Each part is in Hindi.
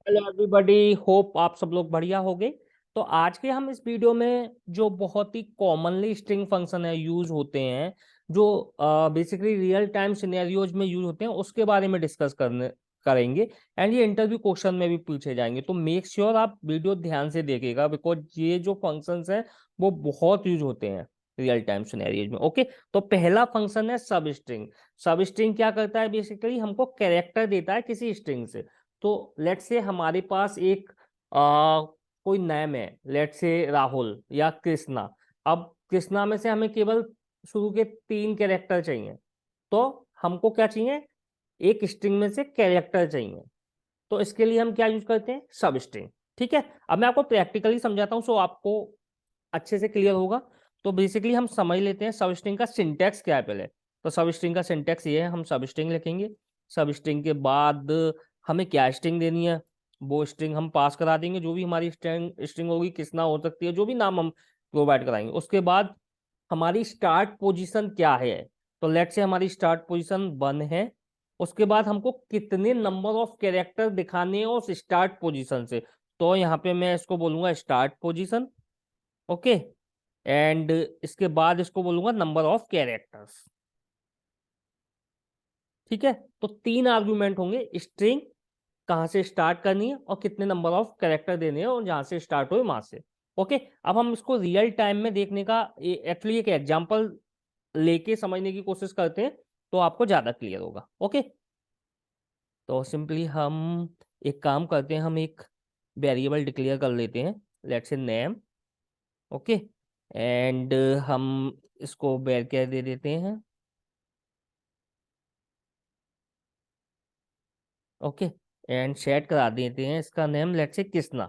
हेलो एवरीबॉडी, होप आप सब लोग बढ़िया होंगे। तो आज के हम इस वीडियो में जो बहुत ही कॉमनली स्ट्रिंग फंक्शन है यूज होते हैं, जो बेसिकली रियल टाइम सिनेरियोज में यूज होते हैं, उसके बारे में डिस्कस करने करेंगे। एंड ये इंटरव्यू क्वेश्चन में भी पूछे जाएंगे, तो मेक श्योर आप वीडियो ध्यान से देखिएगा, बिकॉज ये जो फंक्शंस हैं वो बहुत यूज होते हैं रियल टाइम सिनेरियोज में। ओके, तो पहला फंक्शन है सब स्ट्रिंग। सब स्ट्रिंग क्या करता है? बेसिकली हमको कैरेक्टर देता है किसी स्ट्रिंग से। तो लेट से हमारे पास एक कोई नेम है, लेट से राहुल या कृष्णा। अब कृष्णा में से हमें केवल शुरू के 3 कैरेक्टर चाहिए, तो हमको क्या चाहिए? एक स्ट्रिंग में से कैरेक्टर चाहिए। तो इसके लिए हम क्या यूज करते हैं? सब स्ट्रिंग। ठीक है, अब मैं आपको प्रैक्टिकली समझाता हूँ, सो आपको अच्छे से क्लियर होगा। तो बेसिकली हम समझ लेते हैं सब स्ट्रिंग का सिंटैक्स क्या है पहले। तो सब स्ट्रिंग का सिंटैक्स ये है, हम सब स्ट्रिंग लिखेंगे। सब स्ट्रिंग के बाद हमें क्या स्ट्रिंग देनी है वो स्ट्रिंग हम पास करा देंगे। जो भी हमारी स्ट्रिंग स्ट्रिंग होगी, किसना हो सकती है, जो भी नाम हम प्रोवाइड कराएंगे। उसके बाद हमारी स्टार्ट पोजीशन क्या है? तो लेट से हमारी स्टार्ट पोजीशन 1 है। उसके बाद हमको कितने नंबर ऑफ कैरेक्टर दिखाने हैं उस स्टार्ट पोजीशन से। तो यहाँ पे मैं इसको बोलूंगा स्टार्ट पोजीशन। ओके, एंड इसके बाद इसको बोलूंगा नंबर ऑफ कैरेक्टर्स। ठीक है, तो 3 आर्गुमेंट होंगे, स्ट्रिंग कहाँ से स्टार्ट करनी है और कितने नंबर ऑफ कैरेक्टर देने हैं और जहां से स्टार्ट हुए वहां से। ओके, अब हम इसको रियल टाइम में देखने का एक्चुअली एक एग्जांपल लेके समझने की कोशिश करते हैं, तो आपको ज्यादा क्लियर होगा। ओके, तो सिंपली हम एक काम करते हैं, हम एक वेरिएबल डिक्लेयर कर लेते हैं, let's say name. Okay, and हम इसको वेर क्या दे देते हैं। ओके, एंड सेट करा देते हैं इसका name, let's say Krishna.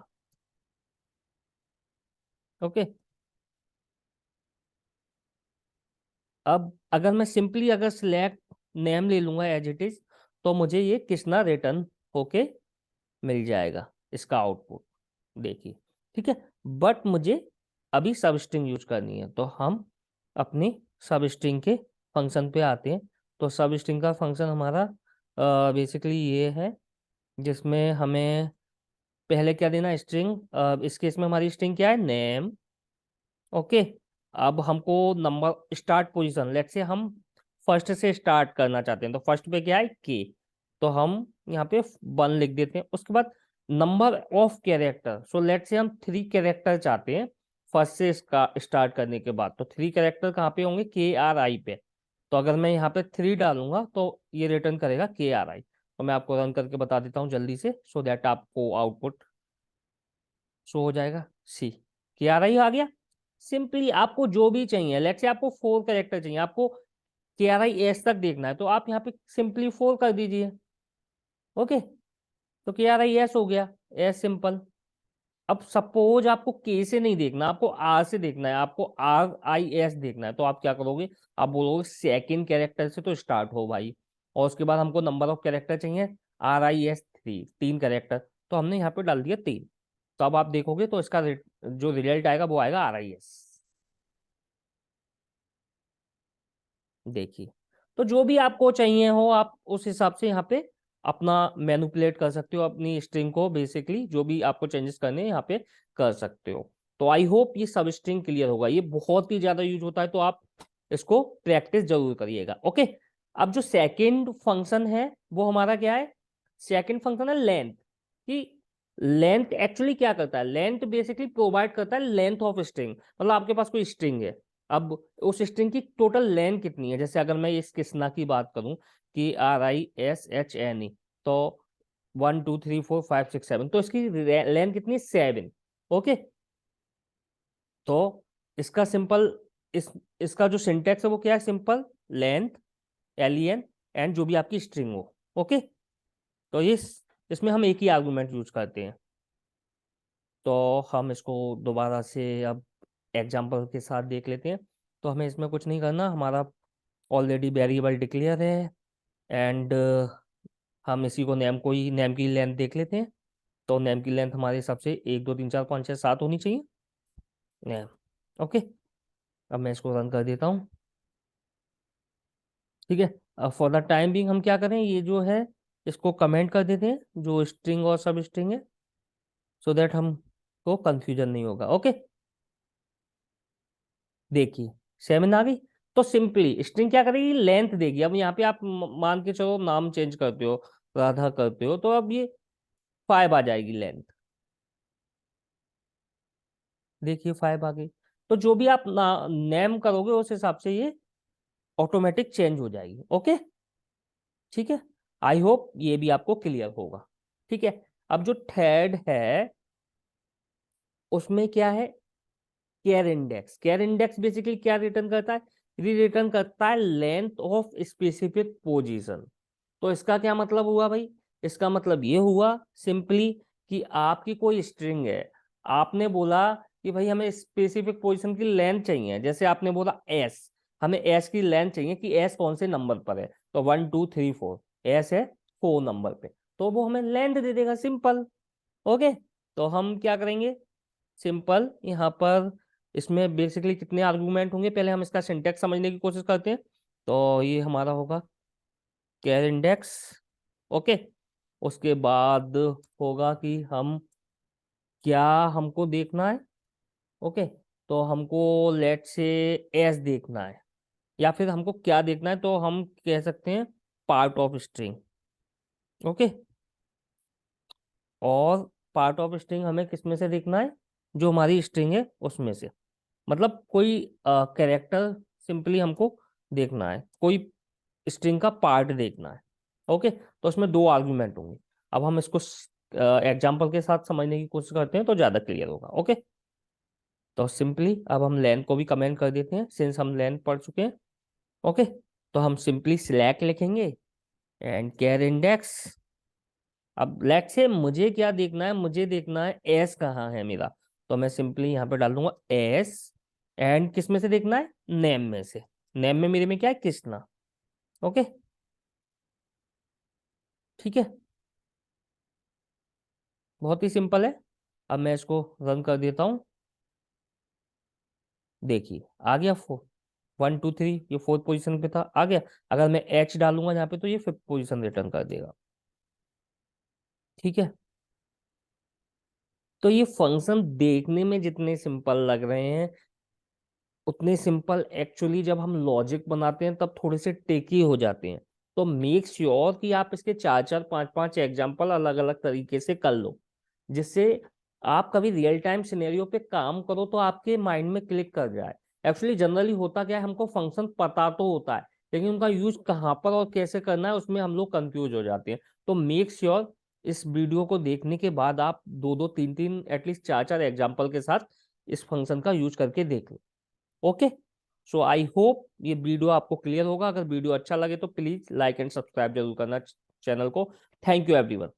Okay, अब अगर मैं सिंपली अगर सिलेक्ट नेम ले लूंगा एज इट इज, तो मुझे ये कृष्णा रिटर्न होके मिल जाएगा, इसका आउटपुट देखिए। ठीक है, बट मुझे अभी सब स्ट्रिंग यूज करनी है, तो हम अपनी सब स्ट्रिंग के फंक्शन पे आते हैं। तो सब स्ट्रिंग का फंक्शन हमारा बेसिकली ये है, जिसमें हमें पहले क्या देना? स्ट्रिंग। इस केस में हमारी स्ट्रिंग क्या है? नेम। ओके, अब हमको नंबर स्टार्ट पोजीशन, लेट से हम फर्स्ट से स्टार्ट करना चाहते हैं, तो फर्स्ट पे क्या है? के। तो हम यहाँ पे 1 लिख देते हैं। उसके बाद number of character, so let से हम 3 कैरेक्टर चाहते हैं फर्स्ट से इसका स्टार्ट करने के बाद। तो 3 कैरेक्टर कहाँ पे होंगे? KRI पे। तो अगर मैं यहाँ पे 3 डालूंगा तो ये रिटर्न करेगा KRI। तो मैं आपको रन करके बता देता हूँ जल्दी से, सो दैट आपको आउटपुट शो हो जाएगा। सी, KRI आ गया। सिंपली आपको जो भी चाहिए, लेट्स से आपको 4 कैरेक्टर चाहिए, आपको KRI S तक देखना है, तो आप यहाँ पे सिंपली 4 कर दीजिए। ओके, तो KRI S हो गया, एस सिंपल। अब सपोज आपको के से नहीं देखना, आपको आर से देखना है, आपको RIS देखना है, तो आप क्या करोगे? आप बोलोगे सेकंड कैरेक्टर से तो स्टार्ट हो भाई, और उसके बाद हमको नंबर ऑफ कैरेक्टर चाहिए RIS 3, 3 कैरेक्टर। तो हमने यहाँ पे डाल दिया 3। तो अब आप देखोगे तो इसका जो रिजल्ट आएगा वो आएगा RIS। देखिए, तो जो भी आपको चाहिए हो आप उस हिसाब से यहाँ पे अपना मैनिपुलेट कर सकते हो, अपनी स्ट्रिंग को बेसिकली जो भी आपको चेंजेस करने हैं यहाँ पे कर सकते हो। तो आई होप ये सब स्ट्रिंग क्लियर होगा, ये बहुत ही ज्यादा यूज होता है, तो आप इसको प्रैक्टिस जरूर करिएगा। ओके, अब जो सेकेंड फंक्शन है वो हमारा क्या है? सेकेंड फंक्शन है लेंथ। कि लेंथ एक्चुअली क्या करता है? लेंथ बेसिकली प्रोवाइड करता है लेंथ ऑफ स्ट्रिंग। मतलब आपके पास कोई स्ट्रिंग है, अब उस स्ट्रिंग की टोटल लेंथ कितनी है? जैसे अगर मैं इस कृष्णा की बात करूं कि RISHNE, तो 1 2 3 4 5 6 7, तो इसकी लेंथ कितनी है? 7। ओके, तो इसका सिंपल इस इसका जो सिंटेक्स है वो क्या है? सिंपल लेंथ LEN एंड जो भी आपकी स्ट्रिंग हो। ओके, तो इसमें हम एक ही आर्गुमेंट यूज करते हैं। तो हम इसको दोबारा से अब एग्जाम्पल के साथ देख लेते हैं। तो हमें इसमें कुछ नहीं करना, हमारा ऑलरेडी वेरिएबल डिक्लेयर है। एंड हम इसी को नेम को ही नेम की लेंथ देख लेते हैं। तो नेम की लेंथ हमारे हिसाब से 1 2 3 4 5 6 7 होनी चाहिए नेम। ओके, अब मैं इसको रन कर देता हूँ। ठीक है, अब फॉर द टाइम बिंग हम क्या करें, ये जो है इसको कमेंट कर देते हैं जो स्ट्रिंग और सब स्ट्रिंग है, सो दैट हमको कंफ्यूजन नहीं होगा। ओके, देखिए 7 आ गई। तो सिंपली स्ट्रिंग क्या करेगी, लेंथ देगी। अब यहाँ पे आप मान के चलो नाम चेंज करते हो, राधा करते हो, तो अब ये 5 आ जाएगी लेंथ। देखिए 5 आ गई। तो जो भी आप नेम करोगे उस हिसाब से ये ऑटोमेटिक चेंज हो जाएगी। ओके, ठीक है। आई होप ये भी आपको क्लियर होगा। ठीक है, अब जो थर्ड है उसमें क्या है, care index. Care index basically क्या रिटर्न करता है, रिटर्न करता है लेंथ ऑफ स्पेसिफिक पोजीशन। तो इसका क्या मतलब हुआ भाई, इसका मतलब ये हुआ सिंपली कि आपकी कोई स्ट्रिंग है, आपने बोला कि भाई हमें स्पेसिफिक पोजीशन की लेंथ चाहिए, जैसे आपने बोला एस, हमें एस की लेंथ चाहिए कि एस कौन से नंबर पर है, तो 1 2 3 4, एस है 4 नंबर पे, तो वो हमें लेंथ दे देगा, सिंपल। ओके, तो हम क्या करेंगे, सिंपल यहाँ पर इसमें बेसिकली कितने आर्गुमेंट होंगे, पहले हम इसका सिंटेक्स समझने की कोशिश करते हैं। तो ये हमारा होगा कैर इंडेक्स। ओके, उसके बाद होगा कि हम क्या हमको देखना है। ओके, तो हमको लेट से एस देखना है, या फिर हमको क्या देखना है, तो हम कह सकते हैं पार्ट ऑफ स्ट्रिंग। ओके, और पार्ट ऑफ स्ट्रिंग हमें किस में से देखना है, जो हमारी स्ट्रिंग है उसमें से, मतलब कोई कैरेक्टर सिंपली हमको देखना है, कोई स्ट्रिंग का पार्ट देखना है। ओके, तो उसमें 2 आर्गुमेंट होंगे। अब हम इसको एग्जाम्पल के साथ समझने की कोशिश करते हैं तो ज़्यादा क्लियर होगा। ओके, तो सिंपली अब हम लेंथ को भी कमेंट कर देते हैं, सिंस हम लेंथ पढ़ चुके हैं। ओके, तो हम सिंपली सिलेक्ट लिखेंगे एंड केयर इंडेक्स। अब लेट से मुझे क्या देखना है, मुझे देखना है एस कहाँ है मेरा, तो मैं सिंपली यहाँ पे डाल दूंगा एस। एंड किस में से देखना है, नेम में से। नेम में मेरे में क्या है, कृष्णा। ओके, ठीक है, बहुत ही सिंपल है। अब मैं इसको रन कर देता हूँ। देखिए आ गया 4 1 2 3, ये 4th पोजीशन पे था, आ गया। अगर मैं एच डालूंगा यहाँ पे तो ये 5th पोजीशन रिटर्न कर देगा। ठीक है, तो ये फंक्शन देखने में जितने सिंपल लग रहे हैं उतने सिंपल एक्चुअली जब हम लॉजिक बनाते हैं तब थोड़े से टेकी हो जाते हैं। तो मेक श्योर कि आप इसके 4 4 5 5 एग्जाम्पल अलग अलग तरीके से कर लो, जिससे आप कभी रियल टाइम सिनेरियो पे काम करो तो आपके माइंड में क्लिक कर जाए। एक्चुअली जनरली होता क्या है, हमको फंक्शन पता तो होता है लेकिन उनका यूज कहाँ पर और कैसे करना है उसमें हम लोग कंफ्यूज हो जाते हैं। तो मेक श्योर इस वीडियो को देखने के बाद आप 2 2 3 3 एटलीस्ट 4 4 एग्जाम्पल के साथ इस फंक्शन का यूज करके देख लो। ओके, सो आई होप ये वीडियो आपको क्लियर होगा। अगर वीडियो अच्छा लगे तो प्लीज लाइक एंड सब्सक्राइब जरूर करना चैनल को। Thank you everyone.